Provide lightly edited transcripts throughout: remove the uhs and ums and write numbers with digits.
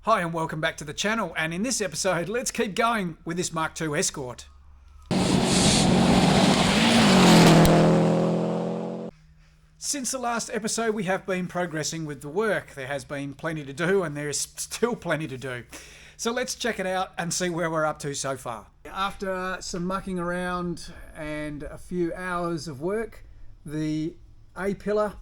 Hi and welcome back to the channel, and in this episode let's keep going with this Mark II Escort. Since the last episode we have been progressing with the work. There has been plenty to do and there is still plenty to do. So let's check it out and see where we're up to so far. After some mucking around and a few hours of work, the A-pillar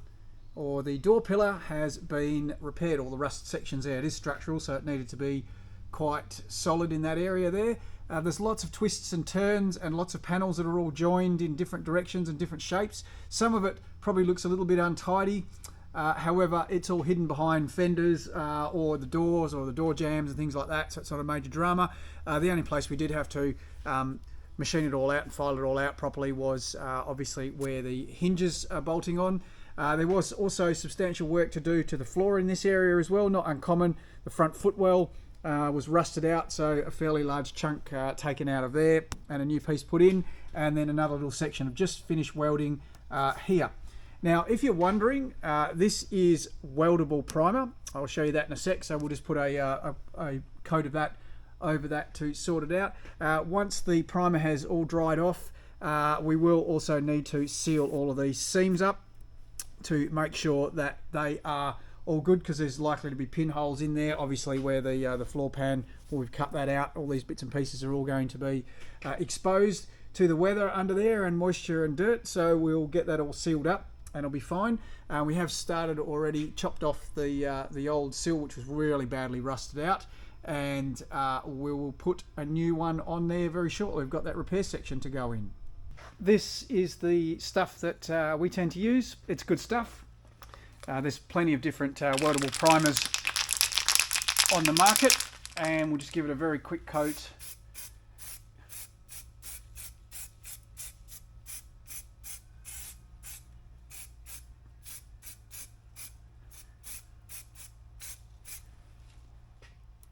or the door pillar has been repaired. All the rust sections there, it is structural, so it needed to be quite solid in that area there. There's lots of twists and turns and lots of panels that are all joined in different directions and different shapes. Some of it probably looks a little bit untidy. However, it's all hidden behind fenders or the doors or the door jambs and things like that, so it's not a major drama. The only place we did have to machine it all out and file it all out properly was obviously where the hinges are bolting on. There was also substantial work to do to the floor in this area as well, not uncommon. The front footwell was rusted out, so a fairly large chunk taken out of there and a new piece put in, and then another little section of just finished welding here. Now, if you're wondering, this is weldable primer. I'll show you that in a sec, so we'll just put a coat of that over that to sort it out. Once the primer has all dried off, we will also need to seal all of these seams up to make sure that they are all good, because there's likely to be pinholes in there, obviously where the floor pan, well, we've cut that out. All these bits and pieces are all going to be exposed to the weather under there and moisture and dirt, so we'll get that all sealed up and it'll be fine. We have started already, chopped off the old sill, which was really badly rusted out, and we will put a new one on there very shortly. We've got that repair section to go in. This is the stuff that we tend to use. It's good stuff. There's plenty of different weldable primers on the market, and we'll just give it a very quick coat.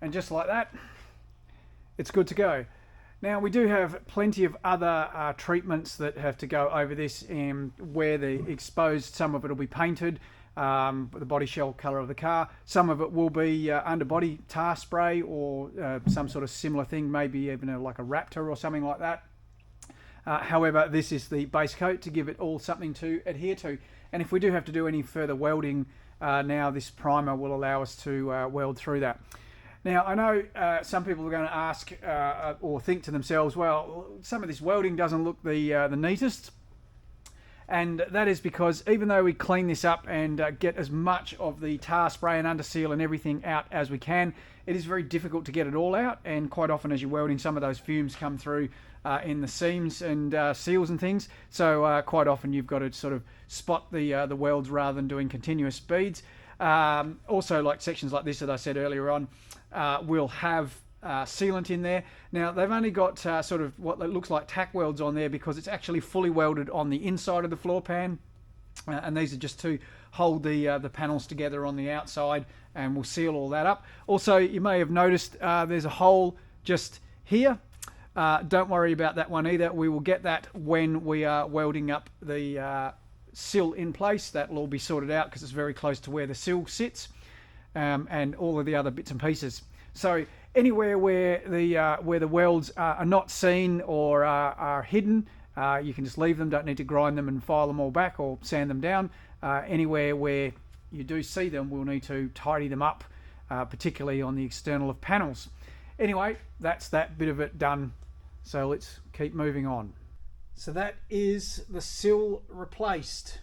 And just like that, it's good to go. Now, we do have plenty of other treatments that have to go over this, where the exposed, some of it will be painted, the body shell colour of the car. Some of it will be underbody tar spray or some sort of similar thing, maybe even like a Raptor or something like that. However, this is the base coat to give it all something to adhere to. And if we do have to do any further welding, now this primer will allow us to weld through that. Now, I know some people are going to ask or think to themselves, well, some of this welding doesn't look the neatest. And that is because even though we clean this up and get as much of the tar spray and underseal and everything out as we can, it is very difficult to get it all out. And quite often as you're welding, some of those fumes come through in the seams and seals and things. So quite often you've got to sort of spot the welds rather than doing continuous beads. Also, like sections like this that I said earlier on, will have sealant in there. Now, they've only got sort of what looks like tack welds on there because it's actually fully welded on the inside of the floor pan, and these are just to hold the panels together on the outside, and we'll seal all that up. Also, you may have noticed there's a hole just here. Don't worry about that one either. We will get that when we are welding up the sill in place. That will all be sorted out because it's very close to where the sill sits, and all of the other bits and pieces. So anywhere where the welds are not seen or are hidden, you can just leave them. Don't need to grind them and file them all back or sand them down. Anywhere where you do see them, we'll need to tidy them up, particularly on the external of panels. Anyway, that's that bit of it done. So let's keep moving on. So that is the sill replaced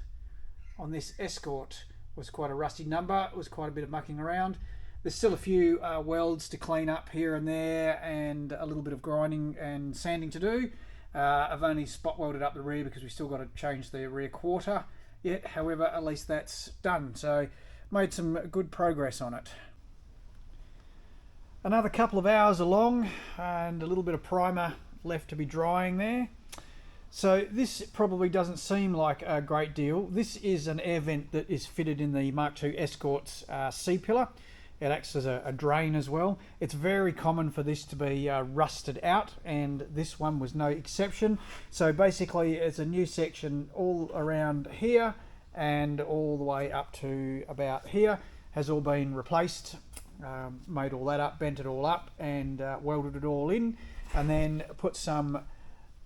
on this Escort. It was quite a rusty number. It was quite a bit of mucking around. There's still a few welds to clean up here and there, and a little bit of grinding and sanding to do. I've only spot welded up the rear because we've still got to change the rear quarter yet. However, at least that's done. So made some good progress on it. Another couple of hours along and a little bit of primer left to be drying there. So this probably doesn't seem like a great deal. This is an air vent that is fitted in the Mark II Escort's C-pillar. It acts as a drain as well. It's very common for this to be rusted out, and this one was no exception. So basically it's a new section all around here and all the way up to about here has all been replaced made all that up, bent it all up, and welded it all in, and then put some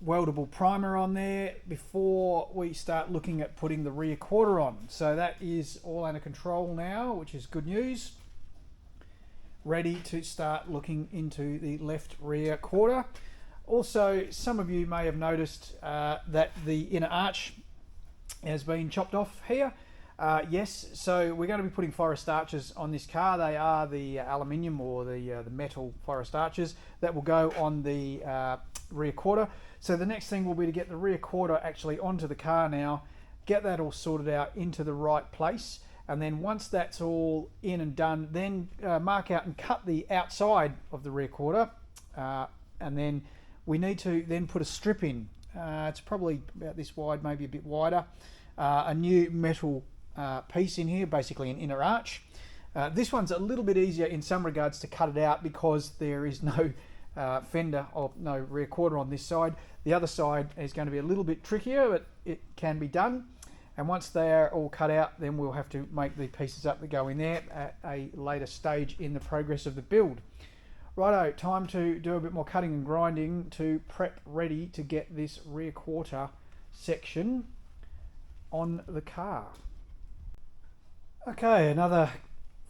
weldable primer on there before we start looking at putting the rear quarter on. So that is all under control now, which is good news. Ready to start looking into the left rear quarter. Also, some of you may have noticed that the inner arch has been chopped off here. Yes, so we're going to be putting forest arches on this car. They are the aluminium or the metal forest arches that will go on the rear quarter. So the next thing will be to get the rear quarter actually onto the car now, get that all sorted out into the right place, and then once that's all in and done, then mark out and cut the outside of the rear quarter, and then we need to then put a strip in. It's probably about this wide, maybe a bit wider, a new metal piece in here, basically an inner arch. This one's a little bit easier in some regards to cut it out because there is no fender or no rear quarter on this side. The other side is going to be a little bit trickier, but it can be done. And once they're all cut out, then we'll have to make the pieces up that go in there at a later stage in the progress of the build. Righto, time to do a bit more cutting and grinding to prep ready to get this rear quarter section on the car. Okay, another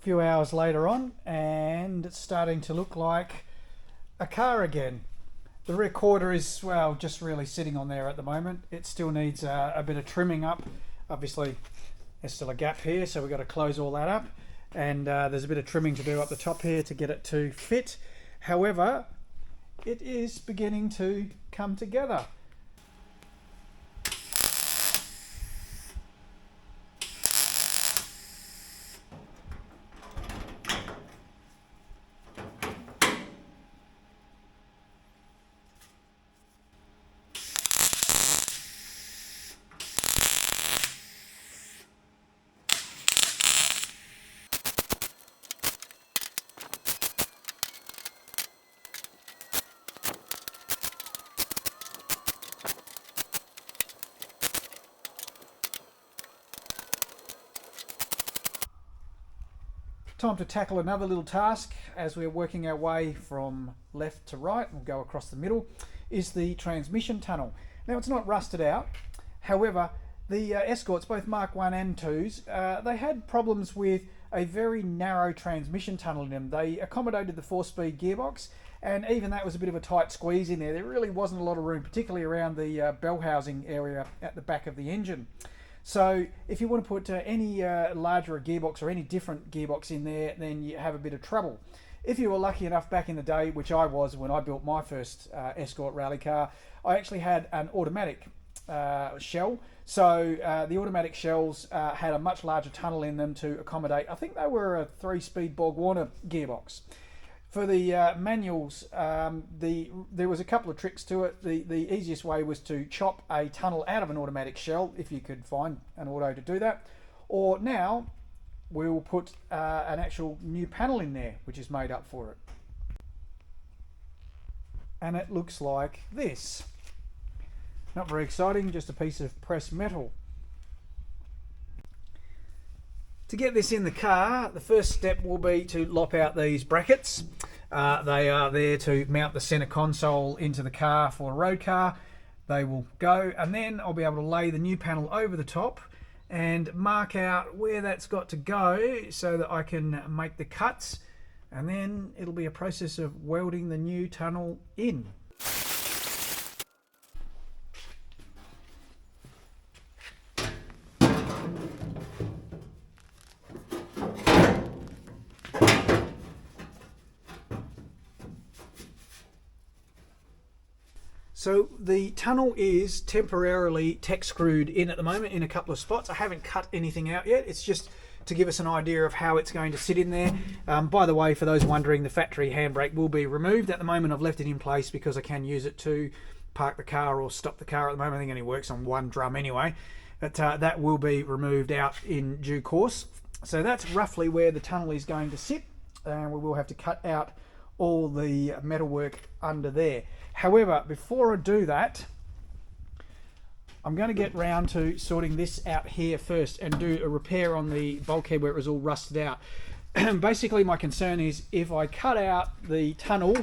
few hours later on, and it's starting to look like a car again. The rear quarter is, well, just really sitting on there at the moment. It still needs a bit of trimming up. Obviously, there's still a gap here, so we've got to close all that up. And there's a bit of trimming to do up the top here to get it to fit. However, it is beginning to come together. Time to tackle another little task as we're working our way from left to right. We'll go across the middle, is the transmission tunnel. Now it's not rusted out, however the Escorts, both Mark 1 and 2s, they had problems with a very narrow transmission tunnel in them. They accommodated the 4-speed gearbox, and even that was a bit of a tight squeeze in there. There really wasn't a lot of room, particularly around the bell housing area at the back of the engine. So if you want to put any larger gearbox or any different gearbox in there, then you have a bit of trouble. If you were lucky enough back in the day, which I was when I built my first Escort rally car, I actually had an automatic shell. So the automatic shells had a much larger tunnel in them to accommodate, I think they were a 3-speed Borg Warner gearbox. For the manuals, there was a couple of tricks to it. The easiest way was to chop a tunnel out of an automatic shell, if you could find an auto to do that. Or now, we'll put an actual new panel in there, which is made up for it. And it looks like this. Not very exciting, just a piece of pressed metal. To get this in the car, the first step will be to lop out these brackets. They are there to mount the center console into the car for a road car. They will go, and then I'll be able to lay the new panel over the top and mark out where that's got to go so that I can make the cuts, and then it'll be a process of welding the new tunnel in. So the tunnel is temporarily tech screwed in at the moment in a couple of spots. I haven't cut anything out yet. It's just to give us an idea of how it's going to sit in there. By the way, for those wondering, the factory handbrake will be removed. At the moment I've left it in place because I can use it to park the car or stop the car at the moment. I think it only works on one drum anyway. But that will be removed out in due course. So that's roughly where the tunnel is going to sit. And we will have to cut out all the metalwork under there. However, before I do that, I'm going to get round to sorting this out here first and do a repair on the bulkhead where it was all rusted out. basically my concern is if I cut out the tunnel,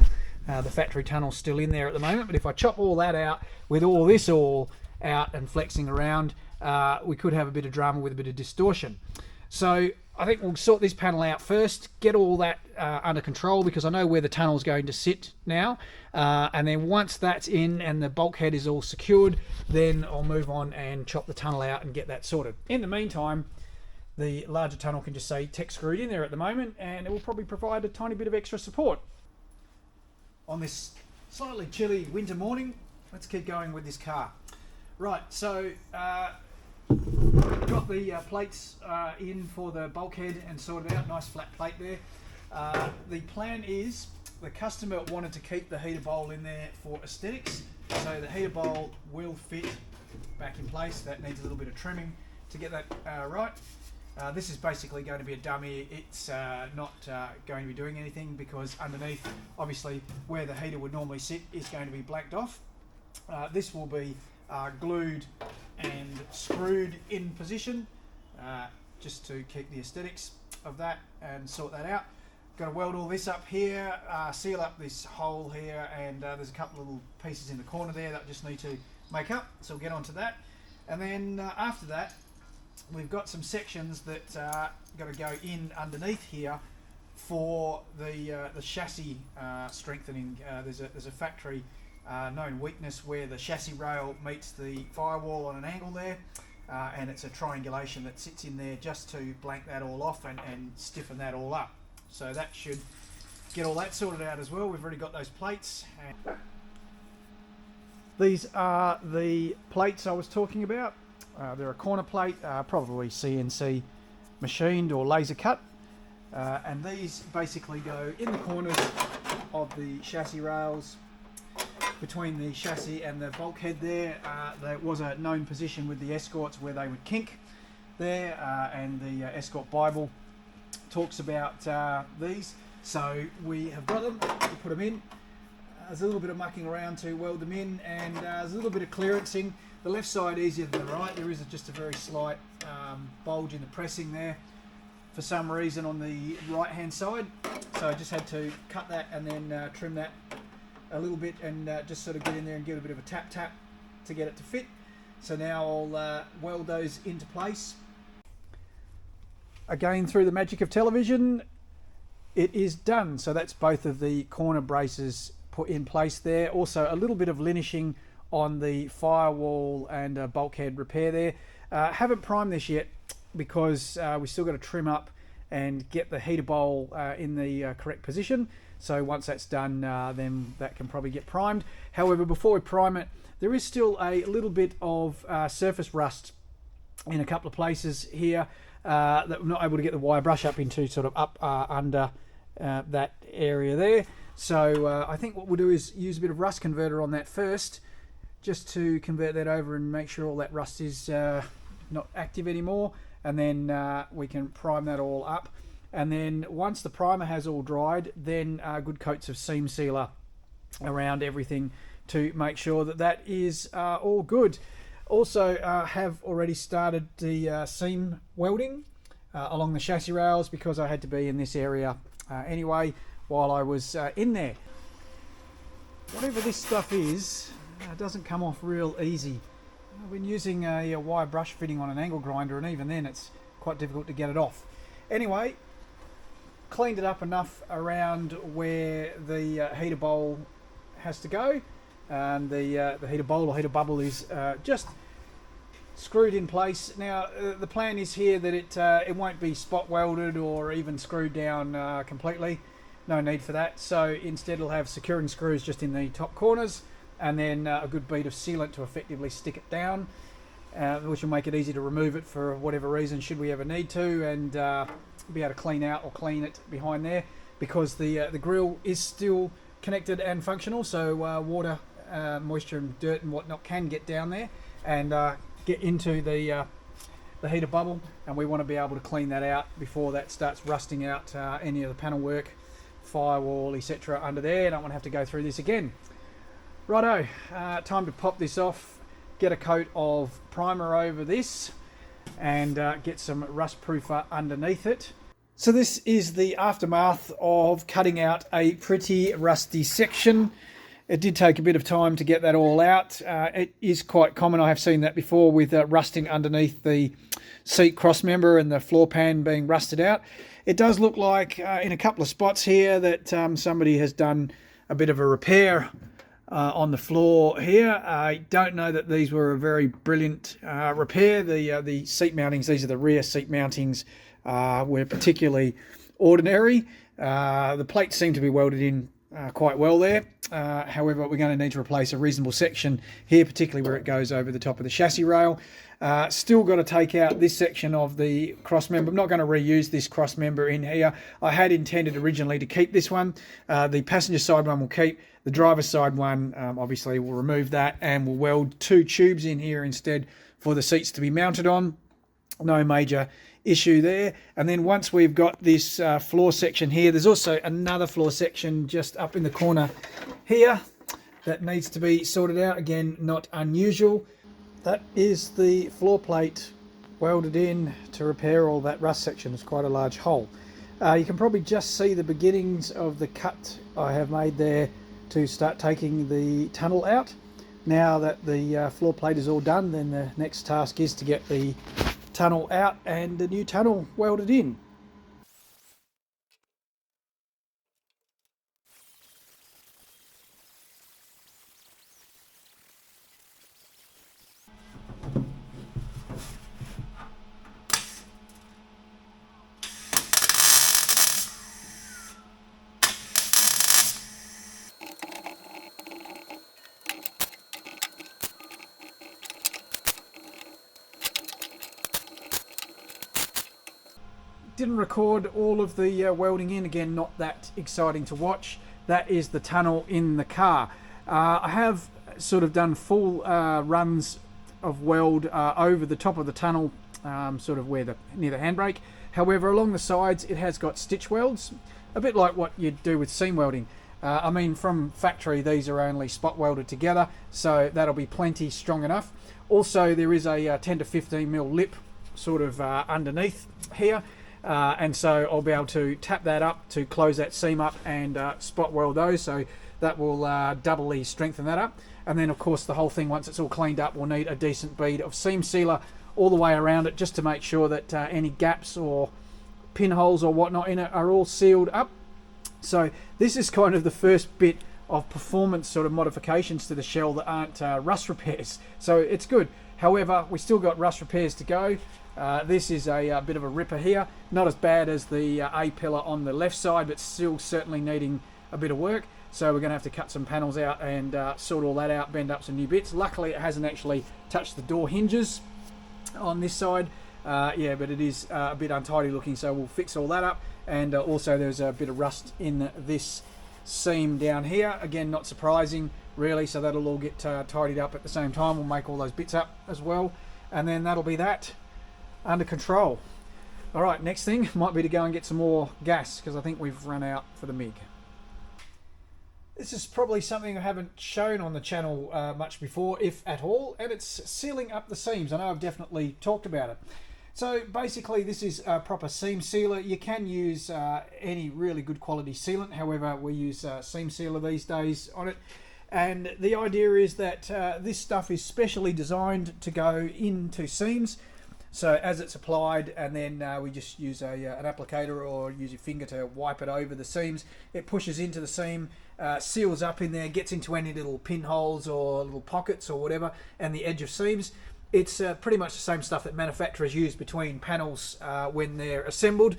the factory tunnel's still in there at the moment, but if I chop all that out with all this all out and flexing around, we could have a bit of drama with a bit of distortion. So I think we'll sort this panel out first, get all that under control, because I know where the tunnel's going to sit now, and then once that's in and the bulkhead is all secured, then I'll move on and chop the tunnel out and get that sorted. In the meantime, the larger tunnel can just say tech screwed in there at the moment, and it will probably provide a tiny bit of extra support. On this slightly chilly winter morning, let's keep going with this car. Right, so got the plates in for the bulkhead and sorted out, nice flat plate there. The plan is the customer wanted to keep the heater bowl in there for aesthetics, so the heater bowl will fit back in place. That needs a little bit of trimming to get that right. This is basically going to be a dummy. It's not going to be doing anything, because underneath, obviously, where the heater would normally sit is going to be blacked off. This will be glued and screwed in position, just to keep the aesthetics of that and sort that out. Got to weld all this up here, seal up this hole here, and there's a couple of little pieces in the corner there that just need to make up, so we'll get onto that. And then after that, we've got some sections that got to go in underneath here for the chassis strengthening. There's a factory known weakness where the chassis rail meets the firewall on an angle there, and it's a triangulation that sits in there just to blank that all off and stiffen that all up. So that should get all that sorted out as well. We've already got those plates. And these are the plates I was talking about. They're a corner plate, probably CNC machined or laser cut, and these basically go in the corners of the chassis rails, between the chassis and the bulkhead there. There was a known position with the Escorts where they would kink there, and the Escort Bible talks about these. So we have got them, we put them in. There's a little bit of mucking around to weld them in, and there's a little bit of clearancing. The left side easier than the right. There is just a very slight bulge in the pressing there for some reason on the right hand side. So I just had to cut that and then trim that a little bit, and just sort of get in there and give it a bit of a tap to get it to fit. So now I'll weld those into place. Again, through the magic of television, it is done. So that's both of the corner braces put in place there. Also a little bit of linishing on the firewall and bulkhead repair there. Haven't primed this yet because we still got to trim up and get the heater bowl in the correct position. So once that's done, then that can probably get primed. However, before we prime it, there is still a little bit of surface rust in a couple of places here that we're not able to get the wire brush up into, sort of up under that area there. So I think what we'll do is use a bit of rust converter on that first, just to convert that over and make sure all that rust is not active anymore, and then we can prime that all up. And then once the primer has all dried, then good coats of seam sealer around everything to make sure that that is all good. Also have already started the seam welding along the chassis rails, because I had to be in this area anyway while I was in there. Whatever this stuff is, it doesn't come off real easy. I've been using a wire brush fitting on an angle grinder, and even then it's quite difficult to get it off. Anyway, cleaned it up enough around where the heater bowl has to go, and the heater bowl or heater bubble is just screwed in place. Now the plan is here that it won't be spot welded or even screwed down completely. No need for that. So instead it'll have securing screws just in the top corners, and then a good bead of sealant to effectively stick it down, which will make it easy to remove it for whatever reason should we ever need to, and be able to clean out or clean it behind there, because the grill is still connected and functional, so water, moisture and dirt and whatnot can get down there and get into the heater bubble, and we want to be able to clean that out before that starts rusting out any of the panel work, firewall, etc. under there. I don't want to have to go through this again. Righto, time to pop this off, get a coat of primer over this, and get some rust proofer underneath it. So this is the aftermath of cutting out a pretty rusty section. It did take a bit of time to get that all out. It is quite common, I have seen that before, with rusting underneath the seat cross member and the floor pan being rusted out. It does look like in a couple of spots here that somebody has done a bit of a repair on the floor here. I don't know that these were a very brilliant repair. The seat mountings, these are the rear seat mountings, were particularly ordinary. The plates seem to be welded in quite well there. However, we're going to need to replace a reasonable section here, particularly where it goes over the top of the chassis rail. Still got to take out this section of the cross member. I'm not going to reuse this cross member in here. I had intended originally to keep this one. The passenger side one will keep. The driver's side one, obviously, we'll remove that and we'll weld 2 tubes in here instead for the seats to be mounted on. No major issue there. And then once we've got this floor section here, there's also another floor section just up in the corner here that needs to be sorted out. Again, not unusual. That is the floor plate welded in to repair all that rust section. It's quite a large hole. You can probably just see the beginnings of the cut I have made there to start taking the tunnel out. Now that the floor plate is all done, then the next task is to get the tunnel out and the new tunnel welded in. Didn't record all of the welding in. Again, not that exciting to watch. That is the tunnel in the car. I have sort of done full runs of weld over the top of the tunnel, sort of where near the handbrake. However, along the sides it has got stitch welds, a bit like what you'd do with seam welding. I mean, from factory these are only spot welded together, so that'll be plenty strong enough. Also, there is a 10 to 15 mil lip sort of underneath here. And so I'll be able to tap that up to close that seam up and spot weld those, so that will doubly strengthen that up. And then of course the whole thing, once it's all cleaned up, will need a decent bead of seam sealer all the way around it, just to make sure that any gaps or pinholes or whatnot in it are all sealed up. So this is kind of the first bit of performance sort of modifications to the shell that aren't rust repairs, so it's good. However, we still got rust repairs to go. This is a bit of a ripper here, not as bad as the A pillar on the left side, but still certainly needing a bit of work. So we're going to have to cut some panels out and sort all that out, bend up some new bits. Luckily it hasn't actually touched the door hinges on this side. Yeah, but it is a bit untidy looking, so we'll fix all that up. And also there's a bit of rust in this seam down here. Again, not surprising really, so that'll all get tidied up at the same time. We'll make all those bits up as well, and then that'll be that under control. All right, next thing might be to go and get some more gas, because I think we've run out for the MiG. This is probably something I haven't shown on the channel much before, if at all, and it's sealing up the seams. I know I've definitely talked about it. So basically this is a proper seam sealer. You can use any really good quality sealant, however we use seam sealer these days on it. And the idea is that this stuff is specially designed to go into seams. So as it's applied, and then we just use an applicator or use your finger to wipe it over the seams, it pushes into the seam, seals up in there, gets into any little pinholes or little pockets or whatever, and the edge of seams. It's pretty much the same stuff that manufacturers use between panels when they're assembled.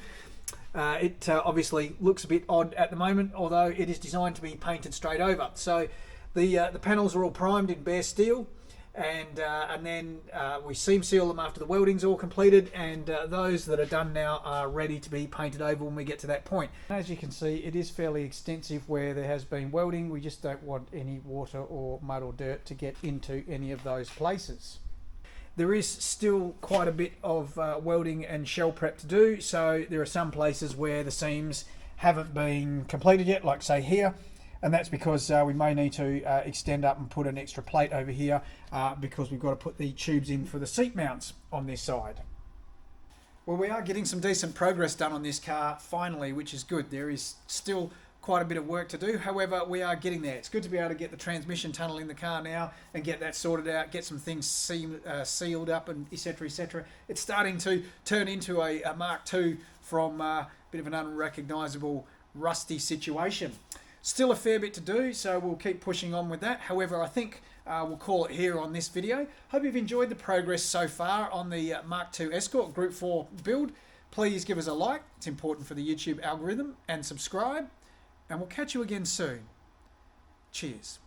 It obviously looks a bit odd at the moment, although it is designed to be painted straight over. So the panels are all primed in bare steel, and then we seam seal them after the welding's all completed, and those that are done now are ready to be painted over when we get to that point. As you can see, it is fairly extensive where there has been welding. We just don't want any water or mud or dirt to get into any of those places. There is still quite a bit of welding and shell prep to do, so there are some places where the seams haven't been completed yet, like say here, and that's because we may need to extend up and put an extra plate over here because we've got to put the tubes in for the seat mounts on this side. Well, we are getting some decent progress done on this car finally, which is good. There is still quite a bit of work to do. However, we are getting there. It's good to be able to get the transmission tunnel in the car now and get that sorted out, get some things sealed up, and etc. etc. It's starting to turn into a Mark II from a bit of an unrecognisable rusty situation. Still a fair bit to do, so we'll keep pushing on with that. However, I think we'll call it here on this video. Hope you've enjoyed the progress so far on the Mark II Escort Group 4 build. Please give us a like. It's important for the YouTube algorithm, and subscribe. And we'll catch you again soon. Cheers.